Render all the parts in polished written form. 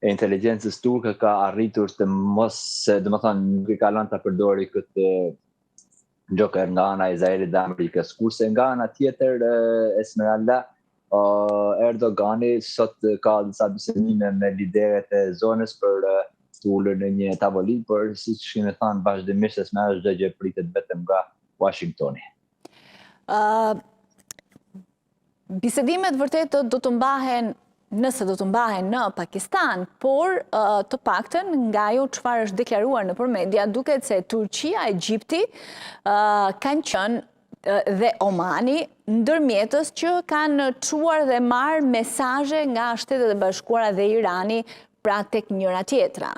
e inteligjencës turke ka arritur të mos, domethënë nuk i ka lënë ta përdori këtë Joker nga ana e Izraelit dhe Amerikës. Kurse nga ana tjetër, Esmeralda, Erdogani sot ka disa bisedime me lideret e zonës për të ulur në një tavolinë, por siç kemi thënë vazhdimisht Esmeralda çdo gjë pritet vetëm nga Washingtoni. Bisedimet vërtet do të mbahen, nëse do të mbahen në Pakistan, por të paktën nga ajo çfarë është deklaruar nëpër media, duket se Turqia, Egjipti kanë qenë dhe Omani ndërmjetës që kanë çuar dhe marrë mesazhe nga Shtetet e Bashkuara dhe Irani pra tek njëra tjetra.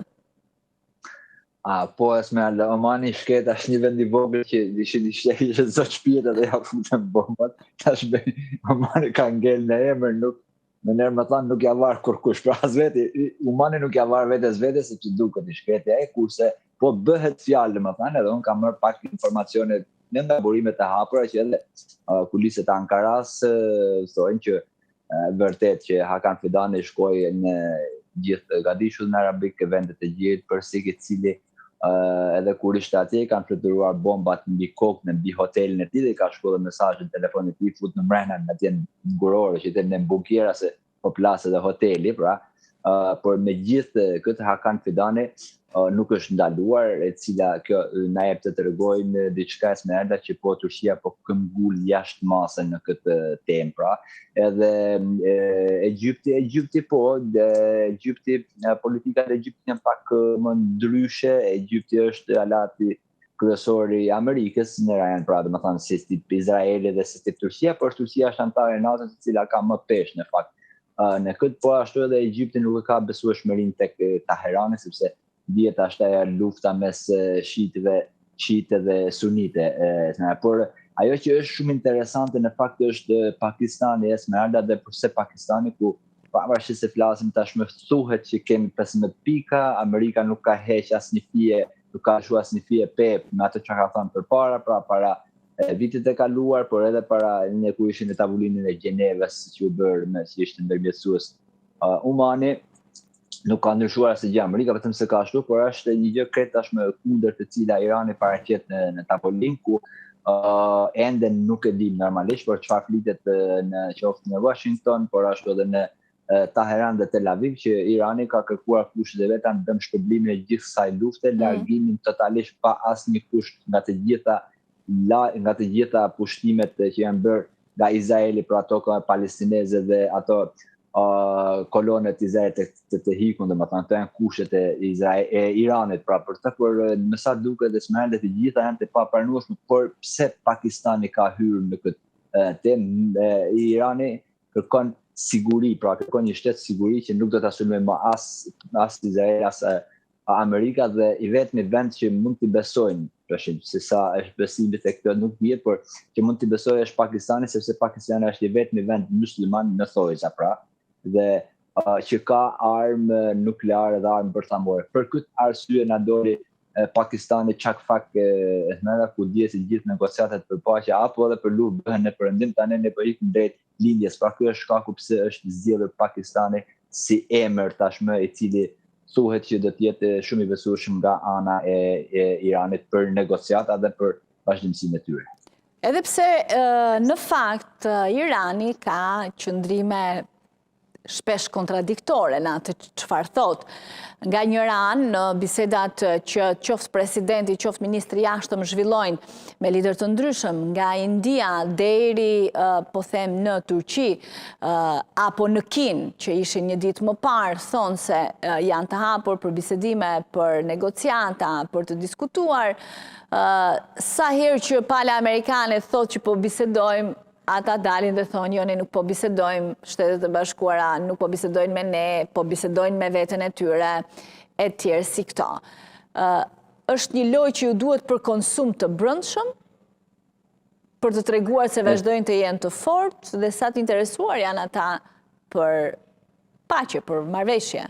Po, Esmeralda, Omani shket është një vend i vogël që ishte zot shpirët dhe ja futën bombat. Tash Omani ka ngel në emër, në nërë më thanë nuk ja varë kërkush, pra as veti, Omani nuk ja varë vetes sepse duket i shkretja e, kurse po bëhet fjalë më thanë, edhe unë kam marrë pak informacione në nga burimet e hapura që edhe kuliset e Ankaras thonë që vërtet që Hakan Fidani shkoi në gjithë Gadishut në Arabik, vendet e gjithë për sikë cili edhe kur ishte atje kanë fluturuar bombat mbi kokën, mbi hotelin e tij dhe ka shkuar mesazhin telefonit i tij fut në mrena atje në ngurore që në bunkera se po plasë dhe hoteli, pra, por me gjithë këtë Hakan Fidani nuk është ndaluar, e cila kjo na jep të tregojnë diçka Esmeralda që po Turqia po këmbgul jashtë mase në këtë temë, pra. Edhe Egjipti po, politikat e Egjiptit janë pak më ndryshe. Egjipti është alati kryesori i Amerikës në rajon, pra domethënë si tip Izraeli dhe si tip Turqia, por Turqia është anëtare e NATO-s, e cila ka më pesh në fakt. Në këtë po ashtu edhe Egjipti nuk e ka besueshmërinë tek Teherani, sepse dihet ashtu lufta mes shiite dhe sunite. Por ajo që është shumë interesante në fakt është Pakistani, Esmeralda, dhe përse Pakistani ku pavarësisht se flasim tashmë thuhet që kemi 15 pika, Amerika nuk ka heq asnjë fije, nuk ka shu asnjë fije me ato që ka thënë përpara, pra para vitit e kaluar, por edhe para në ku ishin në tavolinën e Gjenevës që u bërë me si ishte ndërmjetësues Omani. Nuk ka ndryshuar asgjë Amerika, vetëm se ka ashtu, por është një gjë krejt tashmë kundër të cila Irani paraqet në tavolinë ku ende nuk e dim normalisht për çfarë flitet në qoftë në Washington, por ashtu edhe në Teheran dhe Tel Aviv, që Irani ka kërkuar kushtet e veta ndëm shpërblimin e gjithë kësaj lufte, largimin totalisht pa asnjë kusht nga të gjitha pushtimet që janë bërë nga Izraeli për ato palestineze dhe ato kolonet Izraelit të hikun, domethënë ato janë kushtet e Iranit, pra për të, por më sa duket Esmeralda të gjitha janë të papranueshme, por pse Pakistani ka hyrë në këtë temë? Irani kërkon siguri, pra kërkon një shtet siguri që nuk do ta sulmojë më as Izrael as Amerika, dhe i vetmi vend që mund t'i besojnë, se sa është besimi tek kjo nuk dihet, por që mund t'i besojë është Pakistani, sepse Pakistani është i vetmi vend musliman në thojza, pra, dhe që ka armë nukleare dhe armë bërthamore. Për këtë arsye na doli Pakistani çak fakt ku dihet se gjithë negociatat për paqe apo edhe për luftë bëhen në perëndim, tani ne po ikim drejt lindjes. Pra ky është shkaku pse është zgjedhur Pakistani si emër tashmë, i cili thuhet që do të jetë shumë i besueshëm nga ana e Iranit për negociata dhe për vazhdimsinë e tyre. Edhe pse në fakt Irani ka qëndrime shpesh kontradiktore në atë çfarë thot. Nga njëra anë, në bisedat që qoftë presidenti, qoftë ministri jashtëm zhvillojnë me lider të ndryshëm, nga India deri po them në Turqi apo në Kinë, që ishin një ditë më parë, thonë se janë të hapur për bisedime, për negociata, për të diskutuar. Sa herë që pala amerikane thotë që po bisedojmë, ata dalin dhe thonë, jo, ne nuk po bisedojmë, Shtetet e Bashkuara nuk po bisedojnë me ne, po bisedojnë me veten e tyre, e tjerë si këto. Është një lojë që ju duhet për konsum të brendshëm, për të treguar se vazhdojnë të jenë të fortë, dhe sa të interesuar janë ata për paqe, për marrëveshje.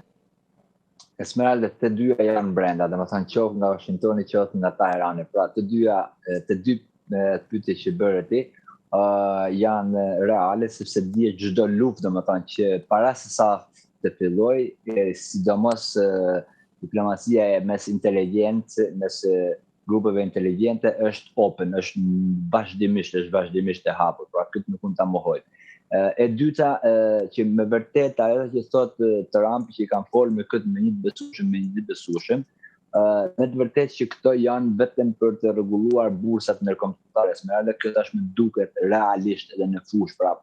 Esmeralda, të dyja janë brenda, domethënë qoftë nga Washingtoni, qoftë nga Teherani. Pra të dy pyetje që bëre ti janë reale, sepse dihet çdo luftë, domethënë që para se sa të filloj, sidomos diplomacia e mes inteligjencë, mes grupeve inteligjente është open, është vazhdimisht e hapur, pra këtë nuk mund ta mohoj. E dyta, që me vërtet ajo që thot Trump që i kanë folur me këtë me një të besueshëm, me të vërtet që këto janë vetëm për të rregulluar bursat ndërkombëtare, Esmeralda, kjo tash më duket realisht edhe në fushë, pra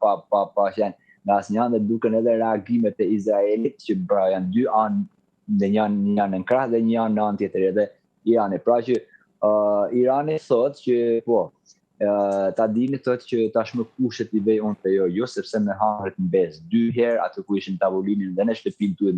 pa qenë nga asnjë anë duken edhe reagimet e Izraelit që pra janë dy anë, dhe një anë në krah dhe një anë në anë tjetër edhe Irani. Pra që Irani thot që ta dini thot që tashmë kushet i vej unë të jo, sepse me hangret në bezë 2 herë atë ku ishin tavolinin dhe në shtëpinë tuaj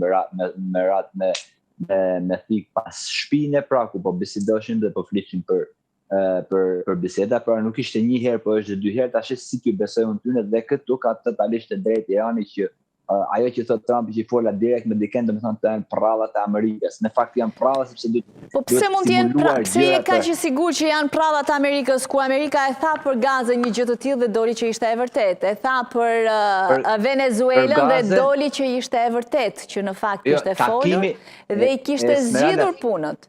me thik pas shpine, pra ku po bisedoshin dhe po flishin për biseda, pra nuk ishte 1 herë, po është 2 herë, tash si t'ju besoj unë tyne dhe këtu ka totalisht e drejtë Irani që ajo që thot Trump që i fola direkt me diken, domethënë të janë prallat e Amerikës. Në fakt janë pralla sepse po pse mund të jenë pralla? Pse je kaq i sigurt që janë prallat e Amerikës, ku Amerika e tha për Gazën një gjë të tillë dhe doli që ishte e vërtetë. E tha për Venezuelën dhe doli që ishte e vërtetë, që në fakt ishte folur dhe i kishte zgjidhur punët.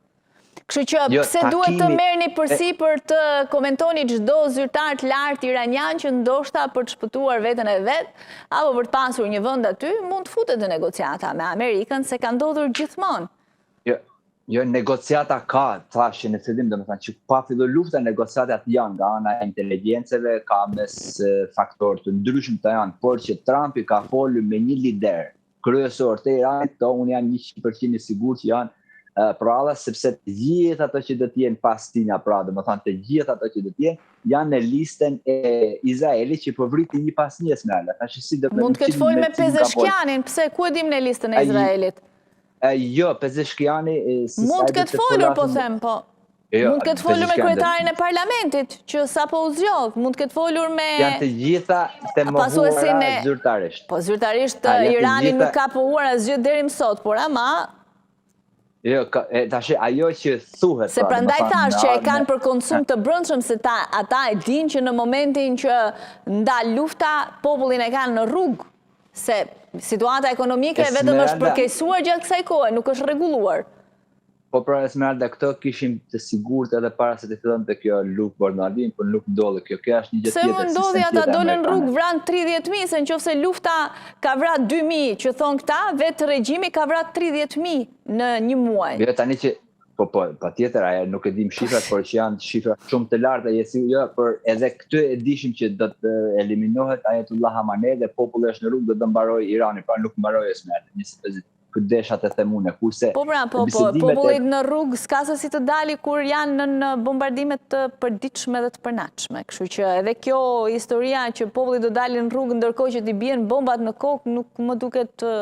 Kështu që pse duhet të merrni përsipër të komentoni çdo zyrtar të lartë iranian që ndoshta për të shpëtuar veten e vet apo për të pasur një vend aty mund të futet në negociata me Amerikën, se ka ndodhur gjithmonë. Jo, negociata ka, thashë në fillim, domethënë që pa filluar lufta, negociatat janë nga ana e inteligjencave, ka mes faktorë të ndryshëm të janë, por që Trumpi ka folur me një lider kryesor të Iranit, unë jam 100% i sigurt që janë pralla, sepse të gjithë ato që do të jenë pas tina, pra domethënë të gjithë ato që do të jenë janë në listën e Izraelit që po vritin një pas një Esmeralda. Mund të ketë folur me Pezeshkianin, pse ku e dim në listën e Izraelit? Jo, Pezeshkiani mund të ketë folur, po them, po. Mund të ketë folur me kryetarin e parlamentit, që sapo u zgjodh, mund të ketë folur me janë të gjitha të mohuara zyrtarisht. Po zyrtarisht Irani nuk ka pohuar asgjë deri më sot, por ama jo, tash ajo që thuhet. Se prandaj thash që e kanë për konsum të brendshëm, se ata e dinë që në momentin që ndal lufta, popullin e kanë në rrugë, se situata ekonomike vetëm është përkeqësuar gjatë kësaj kohe, nuk është rregulluar. Po pra Esmeralda, këto kishim të sigurt edhe para se të fillonte kjo luftë Bernardin, por nuk ndodhi kjo. Kjo është një gjë tjetër. Se më ndodhi ata dolën në rrugë vranë 30.000, se nëse lufta ka vrarë 2.000, që thon këta, vetë regjimi ka vrarë 30.000 në një muaj. Jo tani që patjetër, ajo nuk e dim shifrat, por që janë shifra shumë të larta, jo, por edhe këtë e dishim që do të eliminohet Ayatollah Khamenei dhe populli është në rrugë do të mbarojë Iranin, pra nuk mbarojë Esmeralda, 25 deshat e themune, kurse popullit në rrugë s'ka se si të dali kur janë në bombardimet të përditshme dhe të përnatshme. Kështu që edhe kjo historia që popullit do dalin në rrugë ndërkohë që t'i bien bombat në kokë nuk më duket